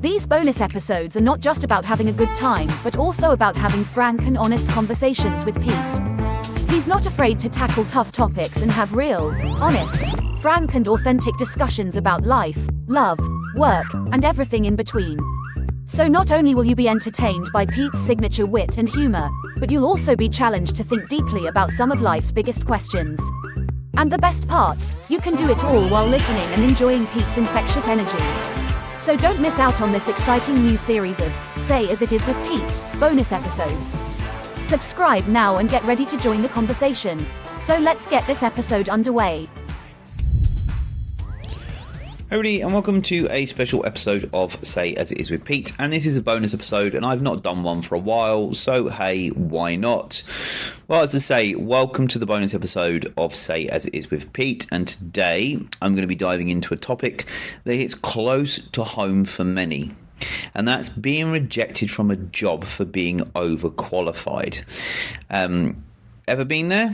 These bonus episodes are not just about having a good time, but also about having frank and honest conversations with Pete. He's not afraid to tackle tough topics and have real, honest, frank and authentic discussions about life, love, work, and everything in between. So not only will you be entertained by Pete's signature wit and humor, but you'll also be challenged to think deeply about some of life's biggest questions. And the best part, you can do it all while listening and enjoying Pete's infectious energy. So don't miss out on this exciting new series of Say As It Is with Pete bonus episodes. Subscribe now and get ready to join the conversation. So let's get this episode underway. Hey everybody, and welcome to a special episode of Say As It Is with Pete. And this is a bonus episode, and I've not done one for a while, so hey, why not? Well, as I say, welcome to the bonus episode of Say As It Is with Pete. And today I'm going to be diving into a topic that hits close to home for many. And that's being rejected from a job for being overqualified. Ever been there?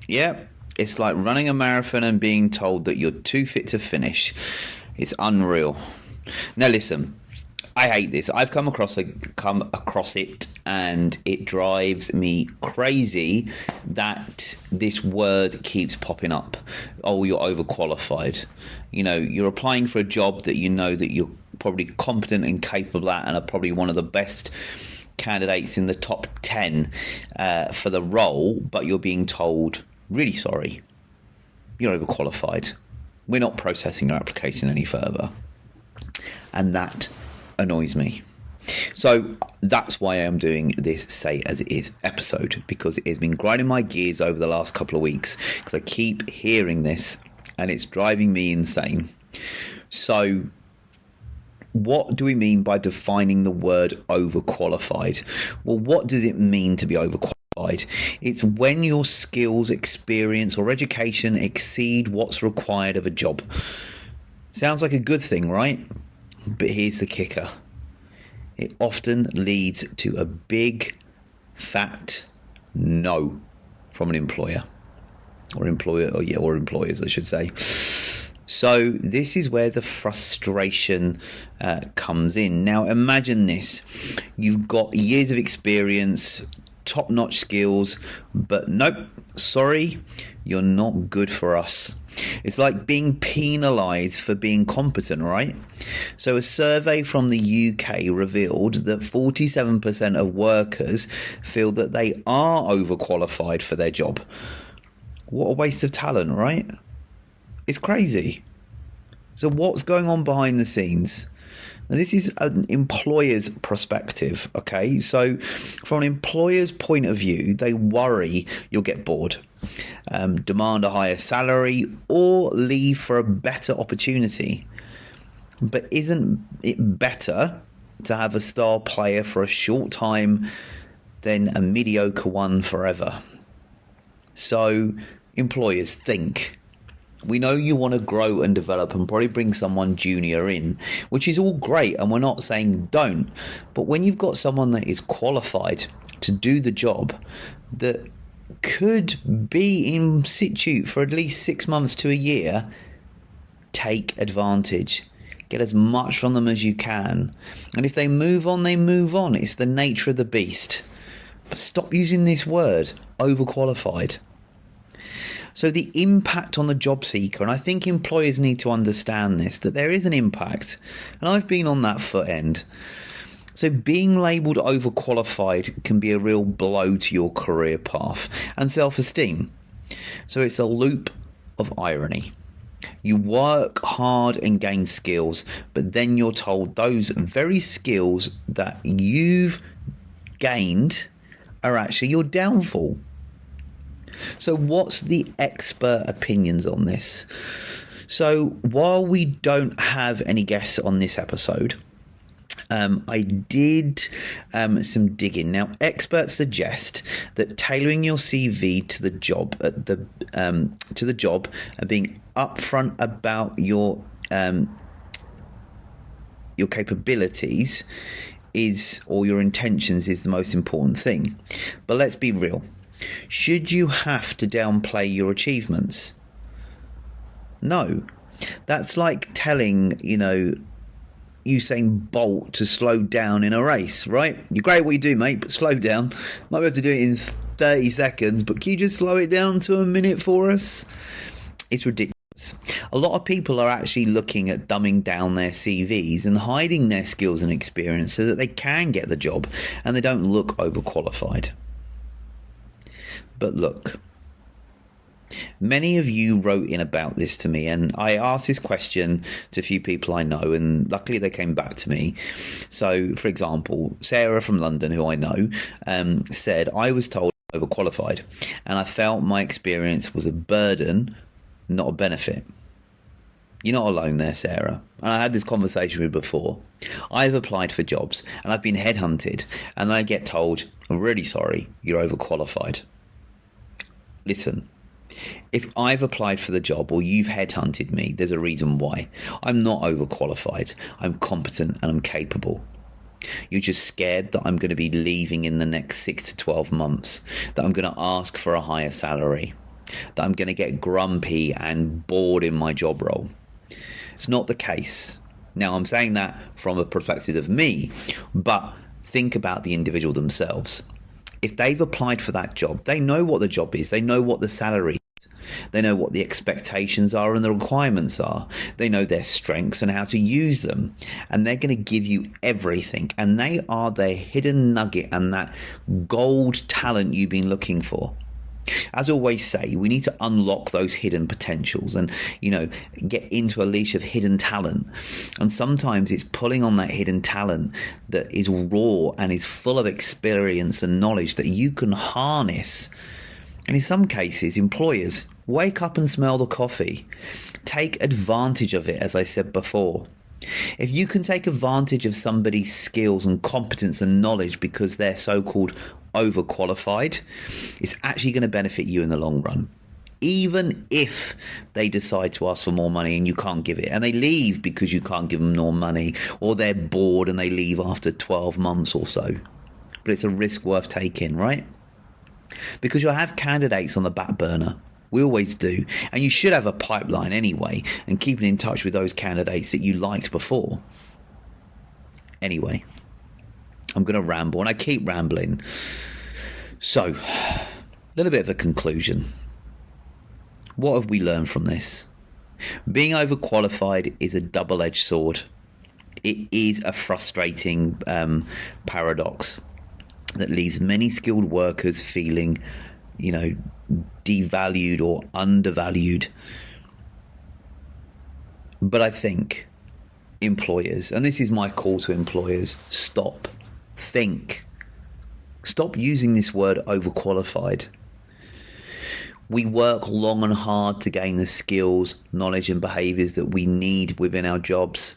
Yeah. It's like running a marathon and being told that you're too fit to finish. It's unreal. Now listen, I hate this. I've come across it, and it drives me crazy that this word keeps popping up. Oh, you're overqualified. You know, you're applying for a job that you know that you're probably competent and capable at, and are probably one of the best candidates in the top 10 for the role, but you're being told, really sorry, you're overqualified. We're not processing your application any further. And that annoys me. So that's why I'm doing this Say As It Is episode, because it has been grinding my gears over the last couple of weeks, because I keep hearing this and it's driving me insane. So what do we mean by defining the word overqualified? Well, what does it mean to be overqualified? It's when your skills, experience, or education exceed what's required of a job. Sounds like a good thing, right? But here's the kicker. It often leads to a big, fat no from an employer. Or employers, I should say. So this is where the frustration comes in. Now imagine this. You've got years of experience, top-notch skills, but nope, sorry, you're not good for us. It's like being penalised for being competent, right? So a survey from the UK revealed that 47% of workers feel that they are overqualified for their job. What a waste of talent, right? It's crazy. So what's going on behind the scenes? Now, this is an employer's perspective, okay? So from an employer's point of view, they worry you'll get bored, demand a higher salary, or leave for a better opportunity. But isn't it better to have a star player for a short time than a mediocre one forever? So employers, think. We know you want to grow and develop and probably bring someone junior in, which is all great, and we're not saying don't. But when you've got someone that is qualified to do the job, that could be in situ for at least 6 months to a year, take advantage. Get as much from them as you can. And if they move on, they move on. It's the nature of the beast. But stop using this word, overqualified. So the impact on the job seeker, and I think employers need to understand this, that there is an impact, and I've been on that foot end. So being labelled overqualified can be a real blow to your career path and self-esteem. So it's a loop of irony. You work hard and gain skills, but then you're told those very skills that you've gained are actually your downfall. So what's the expert opinions on this? So while we don't have any guests on this episode, I did some digging. Now, experts suggest that tailoring your CV to the job and being upfront about your capabilities or your intentions is the most important thing. But let's be real. Should you have to downplay your achievements? No. That's like telling, Usain Bolt to slow down in a race, right? You're great at what you do, mate, but slow down. Might be able to do it in 30 seconds, but can you just slow it down to a minute for us? It's ridiculous. A lot of people are actually looking at dumbing down their CVs and hiding their skills and experience so that they can get the job and they don't look overqualified. But look, many of you wrote in about this to me, and I asked this question to a few people I know, and luckily they came back to me. So, for example, Sarah from London, who I know, said, I was told overqualified, and I felt my experience was a burden, not a benefit. You're not alone there, Sarah. And I had this conversation with before. I've applied for jobs, and I've been headhunted, and I get told, I'm really sorry, you're overqualified. Listen. If I've applied for the job or you've headhunted me, there's a reason why. I'm not overqualified. I'm competent and I'm capable. You're just scared that I'm going to be leaving in the next 6 to 12 months, that I'm going to ask for a higher salary, that I'm going to get grumpy and bored in my job role. It's not the case. Now, I'm saying that from a perspective of me, but think about the individual themselves. If they've applied for that job, they know what the job is. They know what the salary is. They know what the expectations are and the requirements are. They know their strengths and how to use them. And they're going to give you everything. And they are the hidden nugget and that gold talent you've been looking for. As I always say, we need to unlock those hidden potentials and, get into a leash of hidden talent. And sometimes it's pulling on that hidden talent that is raw and is full of experience and knowledge that you can harness. And in some cases, employers, wake up and smell the coffee. Take advantage of it, as I said before. If you can take advantage of somebody's skills and competence and knowledge because they're so-called overqualified, it's actually going to benefit you in the long run. Even if they decide to ask for more money and you can't give it, and they leave because you can't give them more money, or they're bored and they leave after 12 months or so. But it's a risk worth taking, right? Because you'll have candidates on the back burner. We always do. And you should have a pipeline anyway, and keeping in touch with those candidates that you liked before. Anyway, I'm going to ramble, and I keep rambling. So, a little bit of a conclusion. What have we learned from this? Being overqualified is a double-edged sword. It is a frustrating paradox that leaves many skilled workers feeling, devalued or undervalued. But I think employers, and this is my call to employers, stop. Think. Stop using this word overqualified. We work long and hard to gain the skills, knowledge and behaviours that we need within our jobs.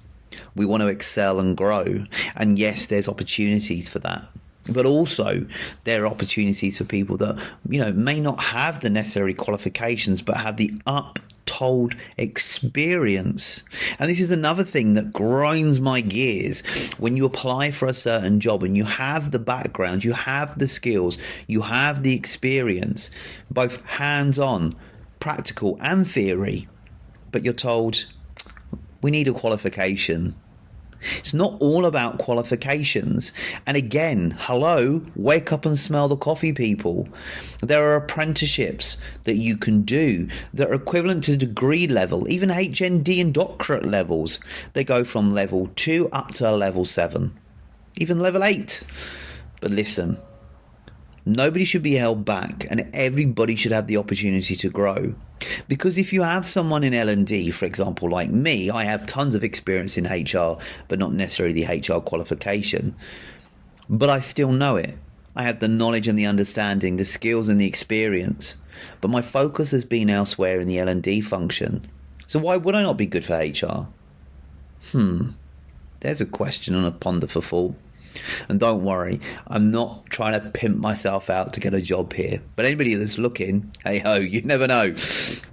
We want to excel and grow. And yes, there's opportunities for that. But also there are opportunities for people that, may not have the necessary qualifications, but have the untold experience. And this is another thing that grinds my gears. When you apply for a certain job and you have the background, you have the skills, you have the experience, both hands-on, practical and theory, but you're told, we need a qualification. It's not all about qualifications. And again, hello, wake up and smell the coffee, people. There are apprenticeships that you can do that are equivalent to degree level, even HND and doctorate levels. They go from level 2 up to level 7, even level 8. But listen, nobody should be held back, and everybody should have the opportunity to grow. Because if you have someone in L&D, for example, like me, I have tons of experience in HR, but not necessarily the HR qualification. But I still know it. I have the knowledge and the understanding, the skills and the experience. But my focus has been elsewhere in the L&D function. So why would I not be good for HR? There's a question and a ponder for thought. And don't worry, I'm not trying to pimp myself out to get a job here. But anybody that's looking, hey ho, you never know.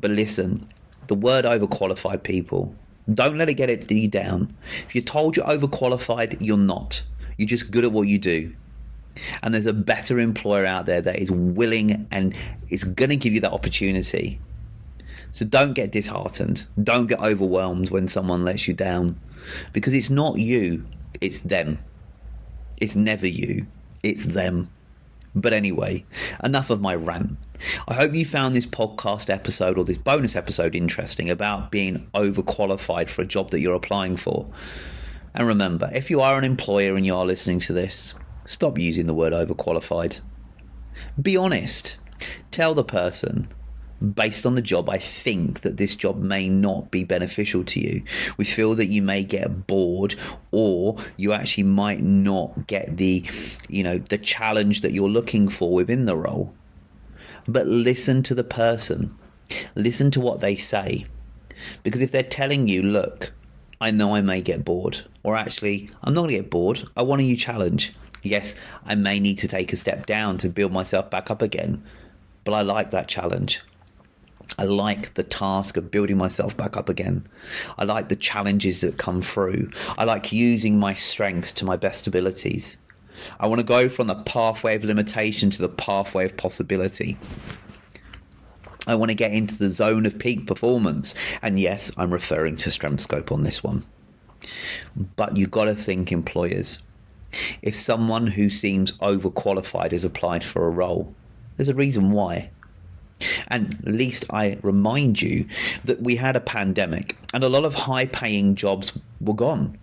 But listen, the word overqualified, people, don't let it get you down. If you're told you're overqualified, you're not. You're just good at what you do. And there's a better employer out there that is willing and is going to give you that opportunity. So don't get disheartened. Don't get overwhelmed when someone lets you down, because it's not you, it's them. It's never you, it's them. But anyway, enough of my rant. I hope you found this podcast episode or this bonus episode interesting about being overqualified for a job that you're applying for. And remember, if you are an employer and you are listening to this, stop using the word overqualified. Be honest. Tell the person, based on the job, I think that this job may not be beneficial to you. We feel that you may get bored, or you actually might not get the challenge that you're looking for within the role. But listen to the person. Listen to what they say. Because if they're telling you, look, I know I may get bored, or actually, I'm not going to get bored, I want a new challenge. Yes, I may need to take a step down to build myself back up again, but I like that challenge. I like the task of building myself back up again. I like the challenges that come through. I like using my strengths to my best abilities. I want to go from the pathway of limitation to the pathway of possibility. I want to get into the zone of peak performance. And yes, I'm referring to Strength Scope on this one. But you've got to think, employers, if someone who seems overqualified has applied for a role, there's a reason why. And at least I remind you that we had a pandemic and a lot of high-paying jobs were gone.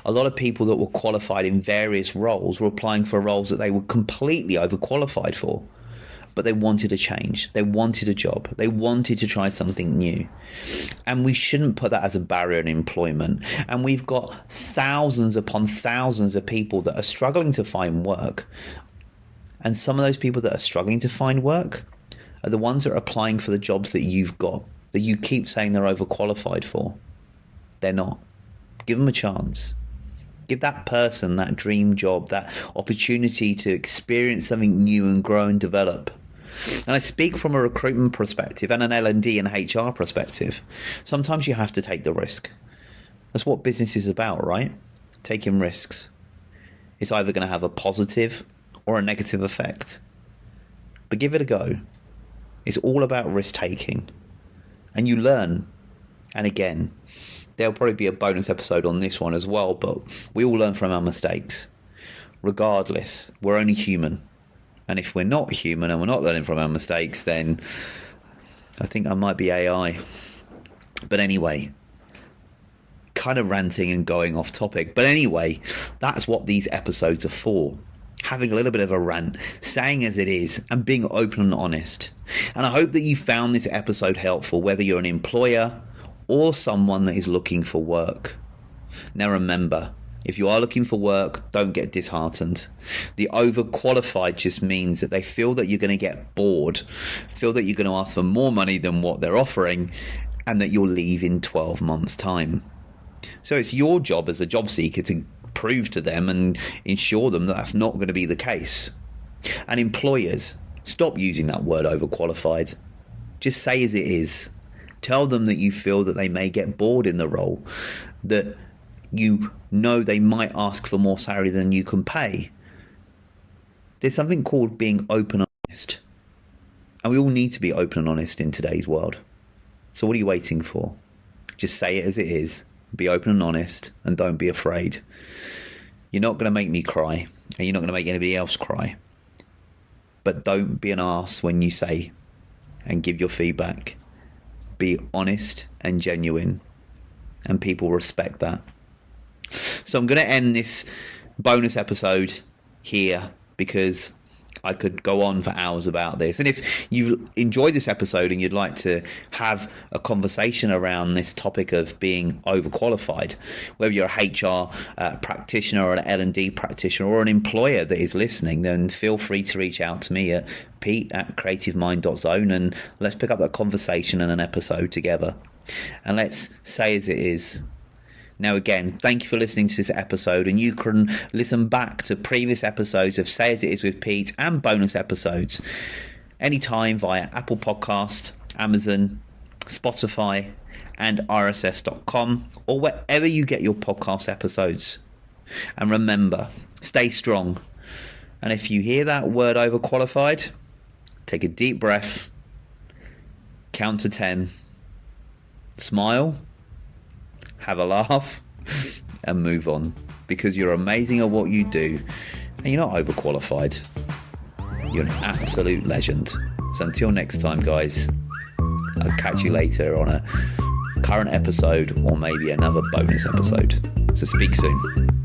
A lot of people that were qualified in various roles were applying for roles that they were completely overqualified for. But they wanted a change. They wanted a job. They wanted to try something new. And we shouldn't put that as a barrier in employment. And we've got thousands upon thousands of people that are struggling to find work. And some of those people that are struggling to find work are the ones that are applying for the jobs that you've got, that you keep saying they're overqualified for. They're not. Give them a chance. Give that person that dream job, that opportunity to experience something new and grow and develop. And I speak from a recruitment perspective and an L&D and HR perspective. Sometimes you have to take the risk. That's what business is about, right? Taking risks. It's either going to have a positive or a negative effect. But give it a go. It's all about risk taking. And you learn. And again, there'll probably be a bonus episode on this one as well, but we all learn from our mistakes. Regardless, we're only human. And if we're not human and we're not learning from our mistakes, then I think I might be AI. But anyway, kind of ranting and going off topic. But anyway, that's what these episodes are for. Having a little bit of a rant, saying as it is, and being open and honest. And I hope that you found this episode helpful, whether you're an employer or someone that is looking for work. Now remember, if you are looking for work, don't get disheartened. The overqualified just means that they feel that you're going to get bored, feel that you're going to ask for more money than what they're offering, and that you'll leave in 12 months' time. So it's your job as a job seeker to prove to them and ensure them that that's not going to be the case. And employers, stop using that word overqualified. Just say as it is. Tell them that you feel that they may get bored in the role, that you know they might ask for more salary than you can pay. There's something called being open and honest. And we all need to be open and honest in today's world. So what are you waiting for? Just say it as it is. Be open and honest, and don't be afraid. You're not going to make me cry, and you're not going to make anybody else cry. But don't be an arse when you say and give your feedback. Be honest and genuine, and people respect that. So I'm going to end this bonus episode here because I could go on for hours about this. And if you've enjoyed this episode and you'd like to have a conversation around this topic of being overqualified, whether you're a HR practitioner or an L&D practitioner or an employer that is listening, then feel free to reach out to me at pete@creativemind.zone and let's pick up that conversation and an episode together. And let's say as it is. Now, again, thank you for listening to this episode, and you can listen back to previous episodes of Say As It Is with Pete and bonus episodes anytime via Apple Podcast, Amazon, Spotify, and rss.com, or wherever you get your podcast episodes. And remember, stay strong. And if you hear that word overqualified, take a deep breath, count to 10, smile, have a laugh, and move on. Because you're amazing at what you do, and you're not overqualified. You're an absolute legend. So until next time, guys, I'll catch you later on a current episode or maybe another bonus episode. So speak soon.